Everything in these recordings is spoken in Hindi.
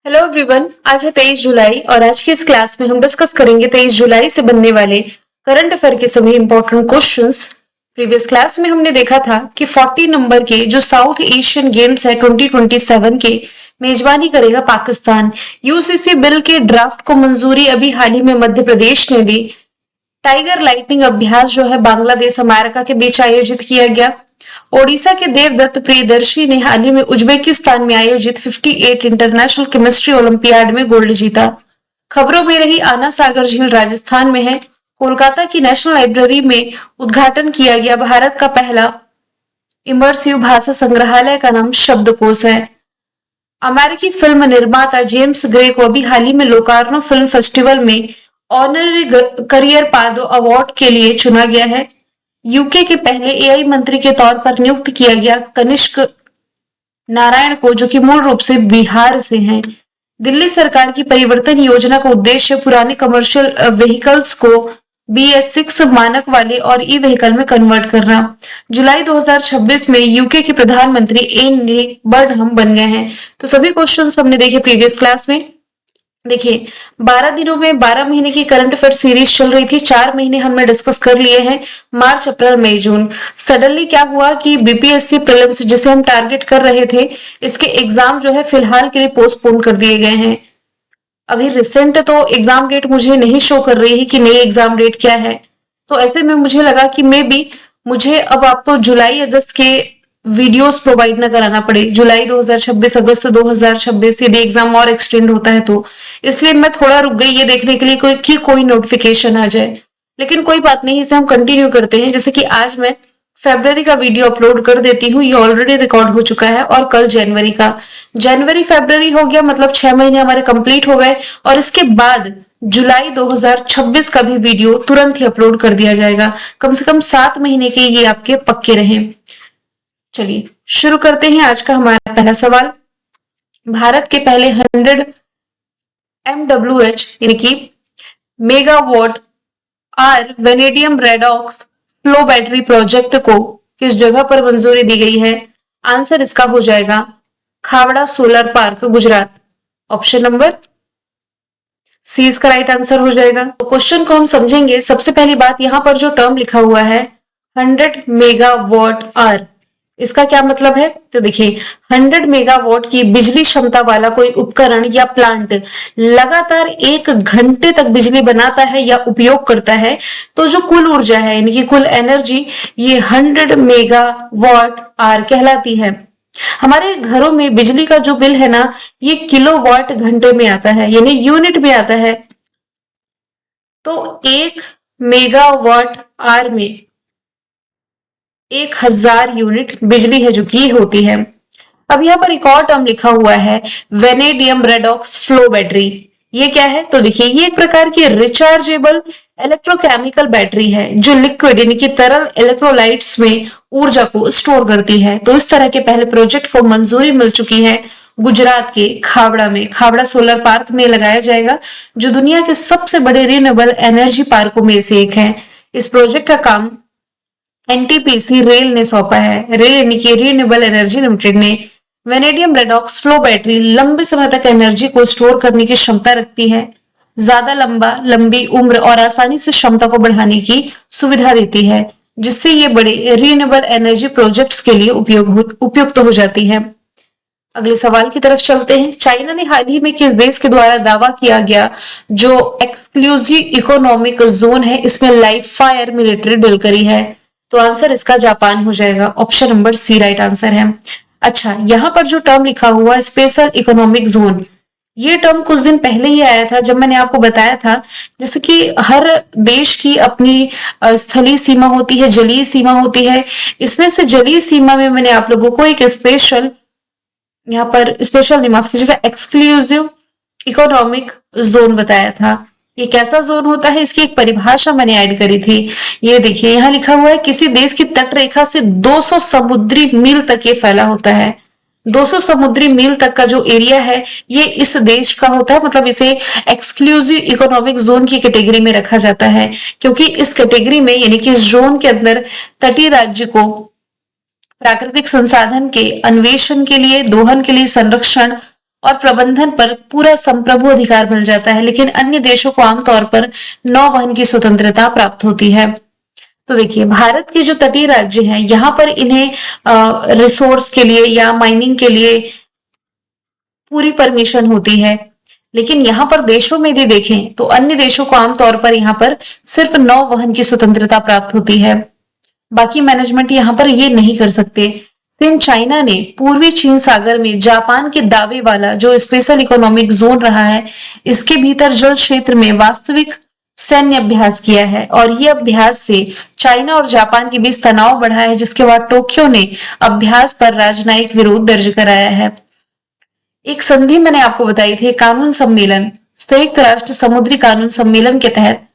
हेलो एवरीवन, आज है 23 जुलाई और आज की इस क्लास में हम डिस्कस करेंगे 23 जुलाई से बनने वाले करंट अफेयर के सभी इंपॉर्टेंट क्वेश्चंस। प्रीवियस क्लास में हमने देखा था कि 40 नंबर के जो साउथ एशियन गेम्स है 2027 के मेजबानी करेगा पाकिस्तान। यूसीसी बिल के ड्राफ्ट को मंजूरी अभी हाल ही में मध्य प्रदेश ने दी। टाइगर लाइटनिंग अभ्यास जो है बांग्लादेश अमेरिका के बीच आयोजित किया गया। ओडिशा के देवदत्त प्रियदर्शी ने हाल ही में उज्बेकिस्तान में आयोजित 58 इंटरनेशनल केमिस्ट्री ओलंपियाड में गोल्ड जीता। खबरों में रही आना सागर झील राजस्थान में है। कोलकाता की नेशनल लाइब्रेरी में उद्घाटन किया गया भारत का पहला इमर्सिव भाषा संग्रहालय का नाम शब्दकोश है। अमेरिकी फिल्म निर्माता जेम्स ग्रे को अभी हाल ही में लोकार्नो फिल्म फेस्टिवल में ऑनररी करियर पादो अवार्ड के लिए चुना गया है। यूके के पहले एआई मंत्री के तौर पर नियुक्त किया गया कनिष्क नारायण को, जो कि मूल रूप से बिहार से हैं। दिल्ली सरकार की परिवर्तन योजना का उद्देश्य पुराने कमर्शियल व्हीकल्स को BS6 मानक वाले और ई व्हीकल में कन्वर्ट करना। जुलाई 2026 में यूके के प्रधानमंत्री एनी बर्नहम बन गए हैं। तो सभी क्वेश्चंस हमने देखे प्रीवियस क्लास में। देखिए 12 दिनों में 12 महीने की करंट अफेयर सीरीज चल रही थी। 4 महीने हमने डिस्कस कर लिए हैं, मार्च अप्रैल मई जून। सडनली क्या हुआ कि बीपीएससी प्रीलिम्स जिसे हम टारगेट कर रहे थे, इसके एग्जाम जो है फिलहाल के लिए पोस्टपोन कर दिए गए हैं। अभी रिसेंट तो एग्जाम डेट मुझे नहीं शो कर रही है कि नई एग्जाम डेट क्या है। तो ऐसे में मुझे लगा कि मे बी मुझे अब आपको जुलाई अगस्त के वीडियोस प्रोवाइड ना कराना पड़े। जुलाई 2026 अगस्त 2026 यदि एग्जाम और एक्सटेंड होता है तो इसलिए मैं थोड़ा रुक गई ये देखने के लिए कोई नोटिफिकेशन आ जाए। लेकिन कोई बात नहीं, इसे हम कंटिन्यू करते हैं। जैसे कि आज मैं फरवरी का वीडियो अपलोड कर देती हूँ, ये ऑलरेडी रिकॉर्ड हो चुका है। और कल जनवरी का, जनवरी फरवरी हो गया, मतलब 6 महीने हमारे कंप्लीट हो गए। और इसके बाद जुलाई 2026 का भी वीडियो तुरंत ही अपलोड कर दिया जाएगा। कम से कम 7 महीने के ये आपके पक्के रहे। चलिए शुरू करते हैं आज का हमारा पहला सवाल। भारत के पहले 100 MWH यानी कि megawatt hour vanadium redox flow battery project को किस जगह पर मंजूरी दी गई है? आंसर इसका हो जाएगा Khavda solar park, Gujarat. Option number C इसका राइट आंसर हो जाएगा। तो क्वेश्चन को हम समझेंगे। सबसे पहली बात, यहां पर जो टर्म लिखा हुआ है 100 मेगावाट आर, इसका क्या मतलब है? तो देखिए 100 मेगावाट की बिजली क्षमता वाला कोई उपकरण या प्लांट लगातार 1 घंटे तक बिजली बनाता है या उपयोग करता है, तो जो कुल ऊर्जा है यानी कि कुल एनर्जी, ये 100 मेगावाट आर कहलाती है। हमारे घरों में बिजली का जो बिल है ना, ये किलोवाट घंटे में आता है, यानी यूनिट में आता है। तो 1 मेगावाट आर में 1000 यूनिट बिजली है जो कि होती है। अब यहाँ पर एक और टर्म लिखा हुआ है वेनेडियम रेडॉक्स फ्लो बैटरी। ये क्या है? तो देखिए ये एक प्रकार की रिचार्जेबल इलेक्ट्रोकेमिकल बैटरी है जो लिक्विड यानी कि तरल इलेक्ट्रोलाइट्स में ऊर्जा को स्टोर करती है। तो इस तरह के पहले प्रोजेक्ट को मंजूरी मिल चुकी है। गुजरात के खावड़ा में, खावड़ा सोलर पार्क में लगाया जाएगा, जो दुनिया के सबसे बड़े रिन्यूएबल एनर्जी पार्कों में से एक है। इस प्रोजेक्ट का काम एनटीपीसी रेल ने सौंपा है। रेल यानी कि रिन्यूएबल एनर्जी लिमिटेड ने। वेनेडियम रेडॉक्स फ्लो बैटरी लंबे समय तक एनर्जी को स्टोर करने की क्षमता रखती है, ज्यादा लंबी उम्र और आसानी से क्षमता को बढ़ाने की सुविधा देती है, जिससे ये बड़े रिन्यूएबल एनर्जी प्रोजेक्ट्स के लिए उपयुक्त हो जाती है। अगले सवाल की तरफ चलते हैं। चाइना ने हाल ही में किस देश के द्वारा दावा किया गया जो एक्सक्लूसिव इकोनॉमिक जोन है, इसमें लाइव फायर मिलिट्री ड्रिल करी है? तो आंसर इसका जापान हो जाएगा। Option number C right answer है। अच्छा, यहाँ पर जो टर्म लिखा हुआ स्पेशल इकोनॉमिक जोन, ये टर्म कुछ दिन पहले ही आया था जब मैंने आपको बताया था जैसे कि हर देश की अपनी स्थलीय सीमा होती है, जलीय सीमा होती है। इसमें से जलीय सीमा में मैंने आप लोगों को एक स्पेशल, यहाँ पर स्पेशल नहीं, माफ कीजिएगा, एक्सक्लूसिव इकोनॉमिक जोन बताया था। ये कैसा जोन होता है, इसकी एक परिभाषा मैंने ऐड करी थी। ये देखिए यहाँ लिखा हुआ है किसी देश की तट रेखा से 200 समुद्री मील तक ये फैला होता है। 200 समुद्री मील तक का जो एरिया है ये इस देश का होता है, मतलब इसे एक्सक्लूसिव इकोनॉमिक जोन की कैटेगरी में रखा जाता है, क्योंकि इस कैटेगरी में यानी कि इस जोन के अंदर तटीय राज्य को प्राकृतिक संसाधन के अन्वेषण के लिए, दोहन के लिए, संरक्षण और प्रबंधन पर पूरा संप्रभु अधिकार मिल जाता है, लेकिन अन्य देशों को आमतौर पर नौवहन की स्वतंत्रता प्राप्त होती है। तो देखिए, भारत के जो तटीय राज्य हैं, यहाँ पर इन्हें रिसोर्स के लिए या माइनिंग के लिए पूरी परमिशन होती है, लेकिन यहाँ पर देशों में यदि देखें तो अन्य देशों को आमतौर पर यहाँ पर सिर्फ नौवहन की स्वतंत्रता प्राप्त होती है, बाकी मैनेजमेंट यहाँ पर ये नहीं कर सकते। सेम चाइना ने पूर्वी चीन सागर में जापान के दावे वाला जो स्पेशल इकोनॉमिक जोन रहा है, इसके भीतर जल क्षेत्र में वास्तविक सैन्य अभ्यास किया है, और ये अभ्यास से चाइना और जापान के बीच तनाव बढ़ा है, जिसके बाद टोक्यो ने अभ्यास पर राजनयिक विरोध दर्ज कराया है। एक संधि मैंने आपको बताई थी, कानून सम्मेलन, संयुक्त राष्ट्र समुद्री कानून सम्मेलन के तहत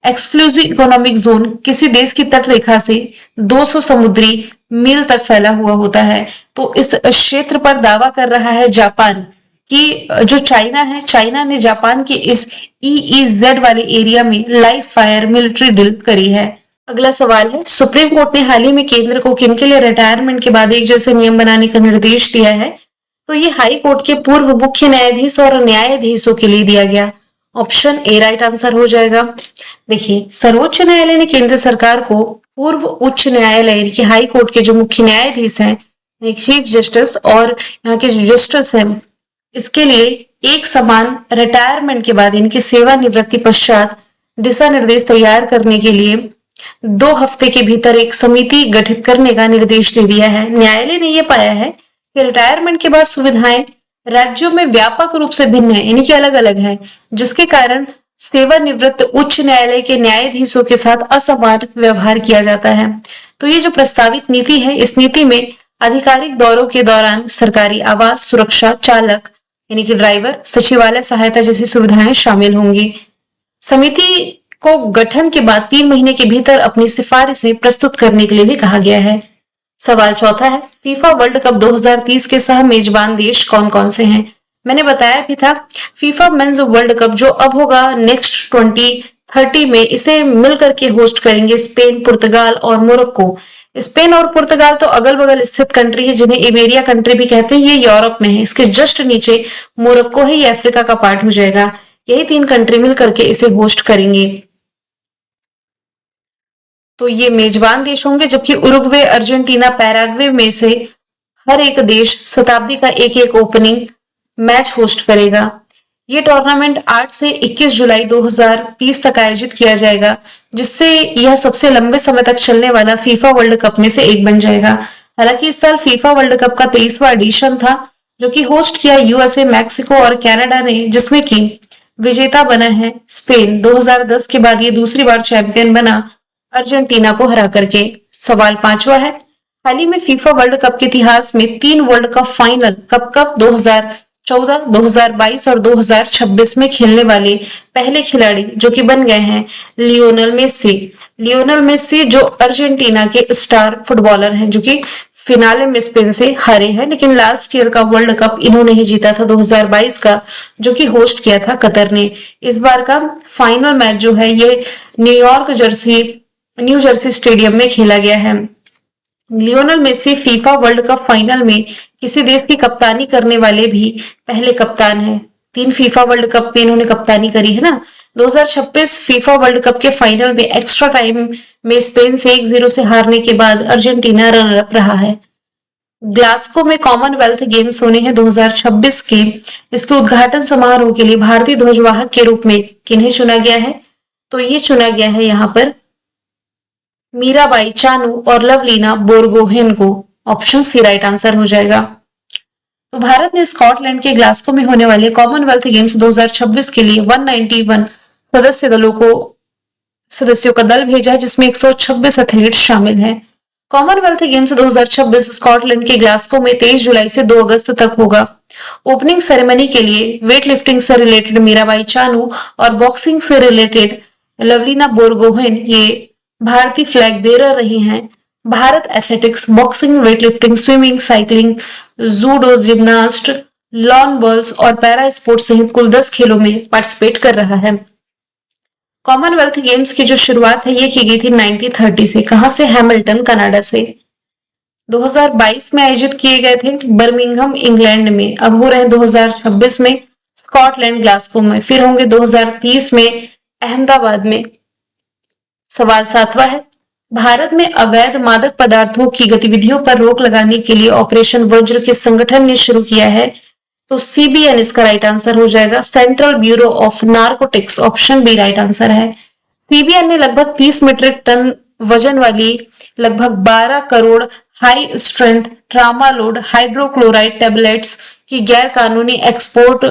एक्सक्लूसिव इकोनॉमिक जोन किसी देश की तट रेखा से 200 समुद्री मील तक फैला हुआ होता है। तो इस क्षेत्र पर दावा कर रहा है जापान कि जो चाइना है, चाइना ने जापान के इस EEZ वाले एरिया में लाइव फायर मिलिट्री ड्रिल करी है। अगला सवाल है, सुप्रीम कोर्ट ने हाल ही में केंद्र को किनके लिए रिटायरमेंट के बाद एक जैसे नियम बनाने का निर्देश दिया है? तो ये हाई कोर्ट के पूर्व मुख्य न्यायाधीश और न्यायाधीशों के लिए दिया गया। ऑप्शन ए राइट आंसर हो जाएगा। देखिए, सर्वोच्च न्यायालय ने केंद्र सरकार को पूर्व उच्च न्यायालय के हाई कोर्ट के जो मुख्य न्यायाधीश हैं, चीफ जस्टिस और यहाँ के जो जस्टिस हैं, इसके लिए एक समान रिटायरमेंट के बाद इनकी सेवानिवृत्ति पश्चात दिशा निर्देश तैयार करने के लिए 2 हफ्ते के भीतर एक समिति गठित करने का निर्देश दे दिया है। न्यायालय ने यह पाया है कि रिटायरमेंट के बाद सुविधाएं राज्यों में व्यापक रूप से भिन्न है, इनकी अलग अलग है, जिसके कारण सेवानिवृत्त उच्च न्यायालय के न्यायाधीशों के साथ असमान व्यवहार किया जाता है। तो ये जो प्रस्तावित नीति है, इस नीति में आधिकारिक दौरों के दौरान सरकारी आवास, सुरक्षा, चालक यानी कि ड्राइवर, सचिवालय सहायता जैसी सुविधाएं शामिल होंगी। समिति को गठन के बाद 3 महीने के भीतर अपनी सिफारिशें प्रस्तुत करने के लिए भी कहा गया है। सवाल चौथा है, फीफा वर्ल्ड कप 2030 के सह मेजबान देश कौन कौन से हैं? मैंने बताया भी था, फीफा मेंस वर्ल्ड कप जो अब होगा नेक्स्ट 2030 में, इसे मिलकर के होस्ट करेंगे स्पेन, पुर्तगाल और मोरक्को। स्पेन और पुर्तगाल तो अगल बगल स्थित कंट्री है, जिन्हें इबेरिया कंट्री भी कहते हैं, ये यूरोप में है। इसके जस्ट नीचे मोरक्को है, ये अफ्रीका का पार्ट हो जाएगा। यही 3 कंट्री मिलकर के इसे होस्ट करेंगे। तो ये मेजबान देश होंगे, जबकि उरुग्वे, अर्जेंटीना, पैराग्वे में से हर एक देश शताब्दी का एक ओपनिंग मैच होस्ट करेगा। ये टूर्नामेंट 8 से 21 जुलाई 2030 तक आयोजित किया जाएगा, जिससे यह सबसे लंबे समय तक चलने वाला फीफा वर्ल्ड कप में से एक बन जाएगा। हालांकि इस साल फीफा वर्ल्ड कप का 23वां एडिशन था, जो कि होस्ट किया यूएसए, मैक्सिको और कनाडा ने, जिसमें कि विजेता बना है स्पेन। 2010 के बाद ये दूसरी बार चैंपियन बना अर्जेंटीना को हरा करके। सवाल 5वां है, हाल ही में फीफा वर्ल्ड कप के इतिहास में 3 वर्ल्ड कप फाइनल कब 2014, 2022 और 2026 में खेलने वाले पहले खिलाड़ी जो कि बन गए हैं लियोनेल मेसी। लियोनेल मेसी जो अर्जेंटीना के स्टार फुटबॉलर हैं, जो कि फिनाले में स्पेन से हारे हैं, लेकिन लास्ट ईयर का वर्ल्ड कप इन्होंने ही जीता था 2022 का, जो कि होस्ट किया था कतर ने। इस बार का फाइनल मैच जो है ये न्यू जर्सी स्टेडियम में खेला गया है। Lionel Messi FIFA World Cup final में किसी देश की कप्तानी करने वाले भी पहले कप्तान हैं। 3 फीफा वर्ल्ड कप में इन्होंने कप्तानी करी है ना। 2026 फीफा वर्ल्ड कप के फाइनल में एक्स्ट्रा टाइम में स्पेन से 1-0 से हारने के बाद अर्जेंटीना रनर अप रहा है। ग्लास्को में कॉमनवेल्थ गेम्स होने हैं 2026 के। इसके उद्घाटन समारोह के लिए भारतीय ध्वजवाहक के रूप में किन्हें चुना गया है? तो ये चुना गया है यहाँ पर मीराबाई चानू और लवलीना बोरगोहेन को। ऑप्शन सी राइट आंसर हो जाएगा। तो भारत ने स्कॉटलैंड के ग्लास्को में होने वाले कॉमनवेल्थ गेम्स 2026 के लिए 191 सदस्यों का दल भेजा है, जिसमें 126 एथलीट शामिल हैं। कॉमनवेल्थ गेम्स 2026 स्कॉटलैंड के ग्लास्को में 23 जुलाई से 2 अगस्त तक होगा। ओपनिंग सेरेमनी के लिए वेट लिफ्टिंग से रिलेटेड मीराबाई चानू और बॉक्सिंग से रिलेटेड लवलीना बोरगोहेन ये भारतीय फ्लैग बेरर रही हैं। Bharat athletics, boxing, weightlifting, swimming, cycling, judo, gymnast, lawn balls और पैरा स्पोर्ट्स सहित कुल 10 खेलों में पार्टिसिपेट कर रहा है। कॉमनवेल्थ गेम्स की जो शुरुआत है ये की गई थी 1930 से। कहां से? हैमिल्टन, कनाडा से। 2022 में आयोजित किए गए थे बर्मिंघम इंग्लैंड में, अब हो रहे हैं 2026 में स्कॉटलैंड ग्लासगो में, फिर होंगे 2030 में अहमदाबाद में। सवाल 7वां है, भारत में अवैध मादक पदार्थों की गतिविधियों पर रोक लगाने के लिए ऑपरेशन वज्र के संगठन ने शुरू किया है, तो CBN इसका राइट आंसर हो जाएगा, central bureau of narcotics, option B right answer है। CBN ने लगभग 30 मीट्रिक टन वजन वाली लगभग 12 crore high strength tramadol hydrochloride tablets की गैर कानूनी एक्सपोर्ट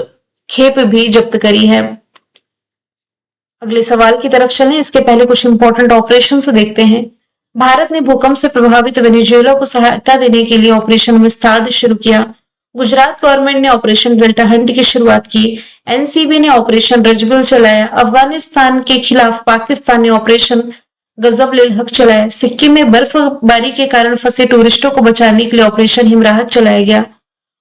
खेप भी जब्त करी है। अगले सवाल की तरफ चलें, इसके पहले कुछ इंपॉर्टेंट ऑपरेशंस देखते हैं। भारत ने भूकंप से प्रभावित वेनेजुएला को सहायता देने के लिए ऑपरेशन मुस्ताद शुरू किया। गुजरात गवर्नमेंट ने ऑपरेशन डेल्टा हंट की शुरुआत की। NCB ने ऑपरेशन रजबुल चलाया। अफगानिस्तान के खिलाफ पाकिस्तान ने ऑपरेशन गजब-उल हक चलाया। सिक्किम में बर्फबारी के कारण फंसे टूरिस्टों को बचाने के लिए ऑपरेशन हिमराहत चलाया गया।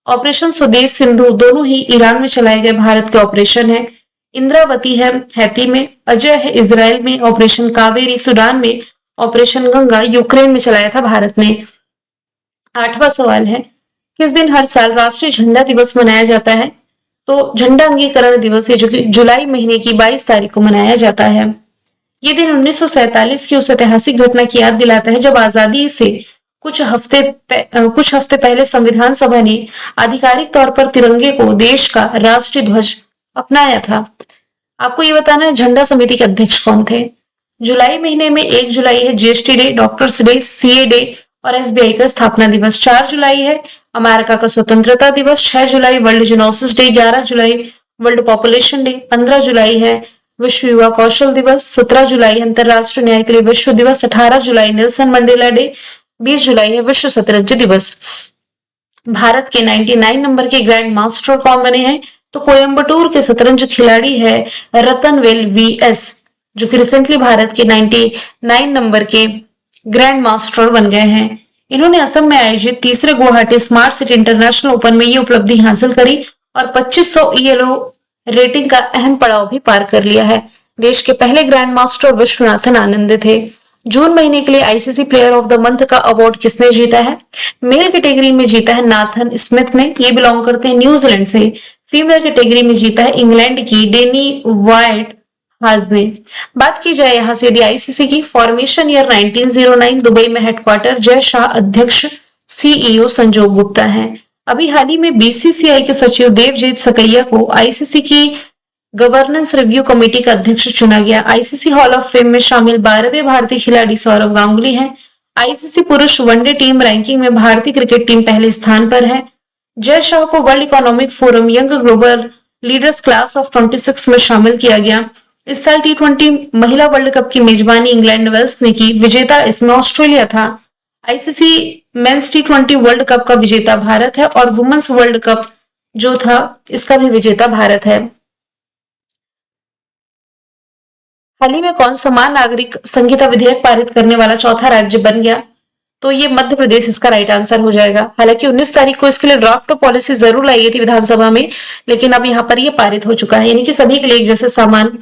ऑपरेशन स्वदेश सिंधु दोनों ही ईरान में चलाए गए भारत के ऑपरेशन है। इंद्रावती है हैती में, अजय है इजराइल में, ऑपरेशन कावेरी सूडान में, ऑपरेशन गंगा यूक्रेन में चलाया था भारत ने। 8वां सवाल है, किस दिन हर साल राष्ट्रीय झंडा दिवस मनाया जाता है? तो झंडा अंगीकरण दिवस है, जो कि जुलाई महीने की 22 तारीख को मनाया जाता है। ये दिन 1947 की उस ऐतिहासिक घटना की याद दिलाता है जब आजादी से कुछ हफ्ते पहले संविधान सभा ने आधिकारिक तौर पर तिरंगे को देश का राष्ट्रीय ध्वज अपनाया था। आपको ये बताना है झंडा समिति के अध्यक्ष कौन थे। जुलाई महीने में 1 जुलाई है GST day, doctors day, CA day और SBI का स्थापना दिवस। 4 जुलाई है अमेरिका का स्वतंत्रता दिवस। 6 जुलाई वर्ल्ड जिनोसिस डे। 11 जुलाई वर्ल्ड पॉपुलेशन डे। 15 जुलाई है विश्व युवा कौशल दिवस। 17 जुलाई अंतरराष्ट्रीय न्याय के लिए विश्व दिवस। 18 जुलाई नेल्सन मंडेला डे। 20 जुलाई है विश्व शतरंज दिवस। भारत के 99 नंबर के ग्रैंड मास्टर कौन बने हैं? तो कोयम्बटूर के शतरंज खिलाड़ी है रतनवेल VS, जो कि रिसेंटली भारत के 99 नंबर के ग्रैंड मास्टर बन गए हैं। इन्होंने असम में आयोजित तीसरे Guwahati smart city international open में ये उपलब्धि हासिल करी और 2500 ELO रेटिंग का अहम पड़ाव भी पार कर लिया है। देश के पहले ग्रैंड मास्टर विश्वनाथन आनंद थे। जून महीने के लिए ICC player of the month का अवार्ड किसने जीता है? मेल कैटेगरी में जीता है नाथन स्मिथ ने, ये बिलोंग करते हैं न्यूजीलैंड से। फीमेल कैटेगरी में जीता है इंग्लैंड की डेनी वाइट हाज ने। बात की जाए यहां से यदि ICC की, फॉर्मेशन ईयर 1909, दुबई में हेडक्वार्टर, जय शाह अध्यक्ष, CEO संजोग गुप्ता है। अभी हाल ही में BCCI के सचिव देवजीत सकैया को ICC की गवर्नेंस रिव्यू कमेटी का अध्यक्ष चुना गया। ICC हॉल ऑफ फेम में शामिल 12वें भारतीय खिलाड़ी सौरव गांगुली हैं। ICC पुरुष वनडे टीम रैंकिंग में भारतीय क्रिकेट टीम पहले स्थान पर है। जय शाह को world economic forum young global leaders class of 26 में शामिल किया गया। इस साल T20 महिला वर्ल्ड कप की मेजबानी इंग्लैंड वेल्स ने की, विजेता इसमें ऑस्ट्रेलिया था। ICC mains T20 world cup का विजेता भारत है और वुमेन्स वर्ल्ड कप जो था इसका भी विजेता भारत है। हाल ही में कौन समान नागरिक संहिता विधेयक पारित करने वाला चौथा राज्य बन गया? तो ये मध्य प्रदेश इसका राइट आंसर हो जाएगा। हालांकि 19 तारीख को इसके लिए ड्राफ्ट पॉलिसी जरूर लाई गई थी विधानसभा में, लेकिन अब यहाँ पर ये पारित हो चुका है, यानी कि सभी के लिए एक जैसे समान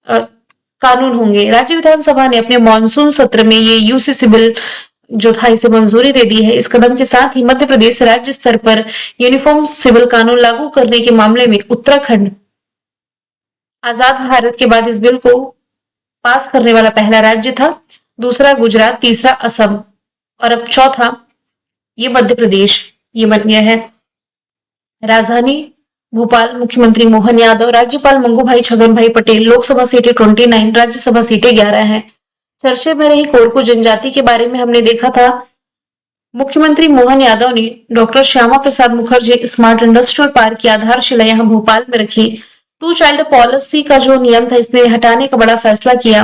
कानून होंगे। राज्य विधानसभा ने अपने मॉनसून सत्र में ये UCC बिल जो था इसे मंजूरी दे दी है। इस कदम के साथ ही मध्य प्रदेश राज्य स्तर पर यूनिफॉर्म सिविल कानून लागू करने के मामले में उत्तराखंड आजाद भारत के बाद इस बिल को पास करने वाला पहला राज्य था। दूसरा गुजरात, तीसरा असम और अब चौथा ये मध्य प्रदेश ये बन गया है। राजधानी भोपाल, मुख्यमंत्री मोहन यादव, राज्यपाल मंगू भाई छगन भाई पटेल, लोकसभा सीटें 29, राज्यसभा सीटें 11 हैं। चर्चे में रही कोरकू जनजाति के बारे में हमने देखा था। मुख्यमंत्री मोहन यादव ने doctor Shyama Prasad Mukherjee smart industrial park की आधारशिला यहाँ भोपाल में रखी। 2 चाइल्ड पॉलिसी का जो नियम था इसने हटाने का बड़ा फैसला किया।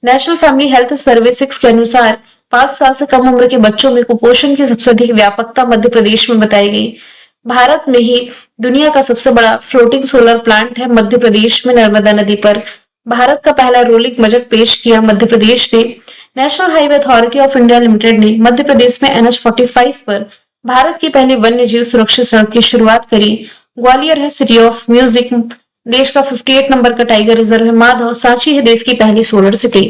नेशनल फैमिली हेल्थ सर्वे 6 के अनुसार 5 साल से कम उम्र के बच्चों में कुपोषण की सबसे अधिक व्यापकता मध्य प्रदेश में बताई गई। भारत में ही दुनिया का सबसे बड़ा फ्लोटिंग सोलर प्लांट है मध्य प्रदेश में नर्मदा नदी पर। भारत का पहला रोलिंग बजट पेश किया मध्य प्रदेश ने। National highway authority of India limited ने मध्य प्रदेश में NH45 पर भारत की पहली वन्य जीव सुरक्षित सड़क की शुरुआत करी। ग्वालियर है सिटी ऑफ म्यूजिक, देश का 58 नंबर का टाइगर रिजर्व है माधव। सांची है देश की पहली सोलर सिटी।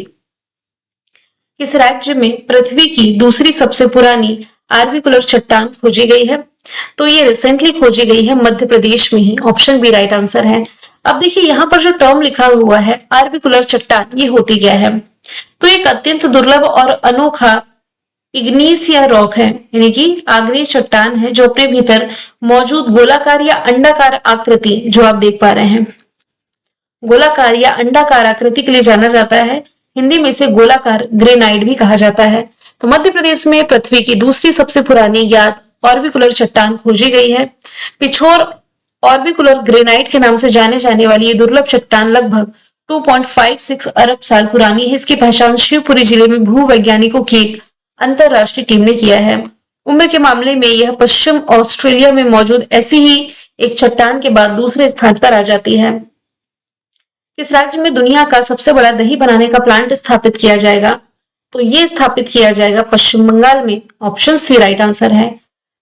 किस राज्य में पृथ्वी की दूसरी सबसे पुरानी आर्बिकुलर चट्टान खोजी गई है? तो ये रिसेंटली खोजी गई है मध्य प्रदेश में ही। ऑप्शन बी राइट आंसर है। अब देखिए यहाँ पर जो टर्म लिखा हुआ है आर्बिकुलर चट्टान, ये होती क्या है? तो एक अत्यंत दुर्लभ और अनोखा इग्नीस या रॉक है, यानी कि आग्नेय चट्टान है जो अपने भीतर मौजूद गोलाकार या अंडाकार आकृति, जो आप देख पा रहे हैं, गोलाकार या अंडाकार आकृति के लिए जाना जाता है। हिंदी में इसे गोलाकार ग्रेनाइट भी कहा जाता है। तो मध्य प्रदेश में पृथ्वी की दूसरी सबसे पुरानी ज्ञात ऑर्बिकुलर चट्टान खोजी गई है। पिछोर ऑर्बिकुलर ग्रेनाइट के नाम से जाने जाने वाली ये दुर्लभ चट्टान लगभग 2.56 अरब साल पुरानी है। इसकी पहचान शिवपुरी जिले में भूवैज्ञानिकों की एक अंतरराष्ट्रीय टीम ने किया है। उम्र के मामले में यह पश्चिम ऑस्ट्रेलिया में मौजूद ऐसी ही एक चट्टान के बाद दूसरे स्थान पर आ जाती है। किस राज्य में दुनिया का सबसे बड़ा दही बनाने का प्लांट स्थापित किया जाएगा? तो ये स्थापित किया जाएगा पश्चिम बंगाल में। ऑप्शन सी राइट आंसर है।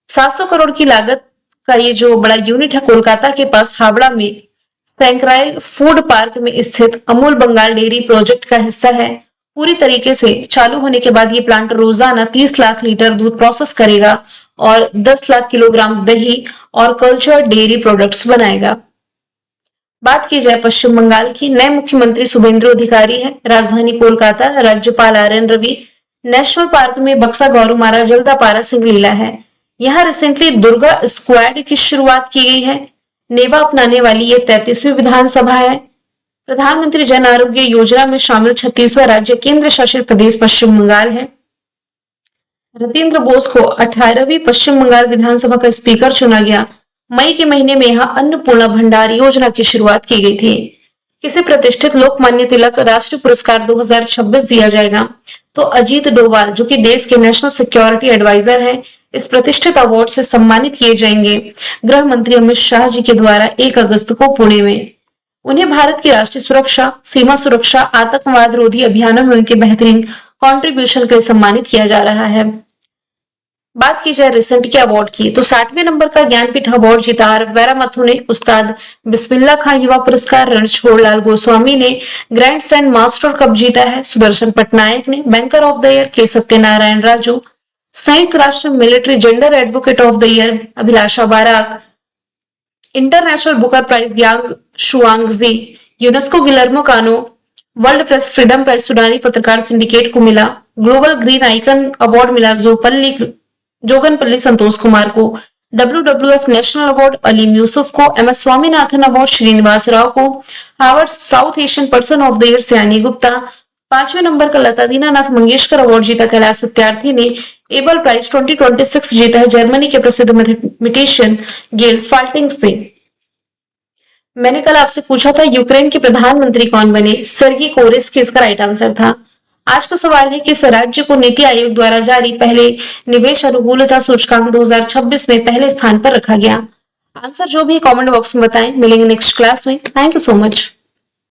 700 करोड़ की लागत का ये जो बड़ा यूनिट है कोलकाता के पास हावड़ा में सैंक्राइल फूड पार्क में स्थित अमूल बंगाल डेयरी प्रोजेक्ट का हिस्सा है। पूरी तरीके से चालू होने के बाद ये प्लांट रोजाना 30 लाख लीटर दूध प्रोसेस करेगा और 10 लाख किलोग्राम दही और कल्चर्ड डेयरी प्रोडक्ट्स बनाएगा। बात की जाए पश्चिम बंगाल की, नए मुख्यमंत्री शुभेंदु अधिकारी है। राजधानी कोलकाता, राज्यपाल आर.एन. रवि। नेशनल पार्क में बक्सा गौरमारा जल्दापारा सिंह लीला है। यहाँ रिसेंटली दुर्गा स्क्वाड की शुरुआत की गई है। नेवा अपनाने वाली ये 33वीं विधानसभा है। प्रधानमंत्री जन आरोग्य योजना में शामिल 36वां राज्य केंद्र शासित प्रदेश पश्चिम बंगाल है। रतीन्द्र बोस को 18वीं पश्चिम बंगाल विधानसभा का स्पीकर चुना गया। मई के महीने में यहाँ अन्नपूर्णा भंडार योजना की शुरुआत की गई थी। किसे प्रतिष्ठित लोकमान्य तिलक राष्ट्रीय पुरस्कार 2026 दिया जाएगा? तो अजीत डोभाल, जो कि देश के नेशनल सिक्योरिटी एडवाइजर हैं, इस प्रतिष्ठित अवार्ड से सम्मानित किए जाएंगे गृह मंत्री अमित शाह जी के द्वारा 1 अगस्त को पुणे में। उन्हें भारत की राष्ट्रीय सुरक्षा, सीमा सुरक्षा, आतंकवाद रोधी अभियानों में उनके बेहतरीन कॉन्ट्रीब्यूशन के लिए सम्मानित किया जा रहा है। बात की जाए रिसेंट के अवार्ड की, तो 60वें नंबर का ज्ञानपीठ अवार्ड जीता वेरा मथुर ने। उस्ताद बिस्मिल्ला खां युवा पुरस्कार रणछोड़ लाल गोस्वामी ने ग्रैंड स्लैम मास्टर कप जीता है। सुदर्शन पटनायक ने बैंकर ऑफ द ईयर के सत्यनारायण राजू। संयुक्त राष्ट्र military gender advocate of the year Abhilasha Barak. International Booker prize Yang Shuangzi. UNESCO Guillermo Cano. World press freedom prize सुडानी पत्रकार सिंडिकेट को मिला। ग्लोबल ग्रीन आइकन अवार्ड मिला जोगनपल्ली संतोष कुमार को। WWF national award Aleem Yusuf को। MS स्वामीनाथन अवार्ड श्रीनिवास राव को। Harvard South Asian person of the year Sayani Gupta. 5वें नंबर का लता दीनानाथ मंगेशकर अवार्ड जीता कैलाश सत्यार्थी ने। एबल प्राइज 2026 जीता है जर्मनी के प्रसिद्ध मैथमेटिशियन गेल फाल्टिंग से। मैंने कल आपसे पूछा था यूक्रेन के प्रधानमंत्री कौन बने? सर्गी कोरेस्की इसका राइट आंसर था। आज का सवाल है कि इस राज्य को नीति आयोग द्वारा जारी पहले निवेश अनुकूलता सूचकांक 2026 में पहले स्थान पर रखा गया। आंसर जो भी कमेंट बॉक्स में बताएं। मिलेंगे नेक्स्ट क्लास में। Thank you so much.